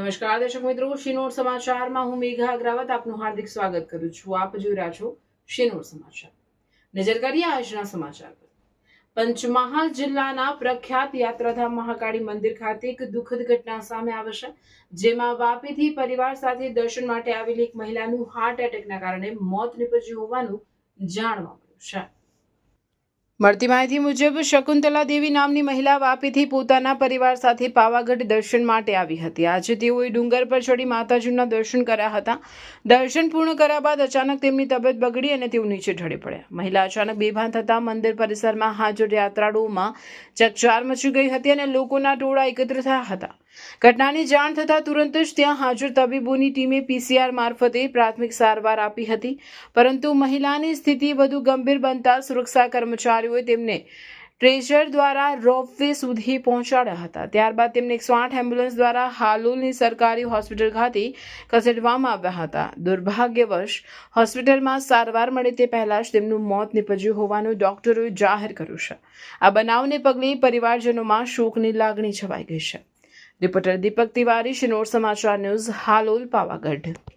નમસ્કાર દર્શક મિત્રો, શિનોર સમાચારમાં હું મેઘા અગ્રવાલ આપનું હાર્દિક સ્વાગત કરું છું. આપ જોઈ રહ્યા છો શિનોર સમાચાર. નજર કરીએ આજના સમાચાર પર. પંચમહાલ જિલ્લાના પ્રખ્યાત યાત્રાધામ મહાકાળી મંદિર ખાતે એક દુઃખદ ઘટના સામે આવી છે, જેમાં વાપીથી પરિવાર સાથે દર્શન માટે આવેલી એક મહિલાનું હાર્ટ એટેકના કારણે મોત નીપજ્યું હોવાનું જાણવા મળ્યું છે. મળતી માહિતી મુજબ શકુંતલા દેવી નામની મહિલા વાપીથી પોતાના પરિવાર સાથે પાવાગઢ દર્શન માટે આવી હતી. આજે તેઓએ ડુંગર પર ચડી માતાજીના દર્શન કર્યા હતા. દર્શન પૂર્ણ કર્યા બાદ અચાનક તેમની તબિયત બગડી અને તેઓ નીચે ઢળી પડ્યા. મહિલા અચાનક બેભાન થતા મંદિર પરિસરમાં હાજર યાત્રાળુઓમાં ચકચાર મચી ગઈ હતી અને લોકોના ટોળા એકત્ર થયા હતા. ઘટનાની જાણ થતાં તુરંત જ ત્યાં હાજર તબીબોની ટીમે પીસીઆર મારફતે પ્રાથમિક સારવાર આપી હતી, પરંતુ મહિલાની સ્થિતિ વધુ ગંભીર બનતા સુરક્ષા કર્મચારીઓએ તેમને ટ્રેચર દ્વારા રોપવે સુધી પહોંચાડ્યા હતા. ત્યારબાદ તેમને 108 એમ્બ્યુલન્સ દ્વારા હાલોલની સરકારી હોસ્પિટલ ખાતે ખસેડવામાં આવ્યા હતા. દુર્ભાગ્યવશ હોસ્પિટલમાં સારવાર મળે તે પહેલા જ તેમનું મોત નીપજ્યું હોવાનું ડોક્ટરોએ જાહેર કર્યું છે. આ બનાવને પગલે પરિવારજનોમાં શોકની લાગણી છવાઈ ગઈ છે. રિપોર્ટર દીપક તિવારી, શિનોર સમાચાર ન્યૂઝ, હાલોલ, પાવાગઢ.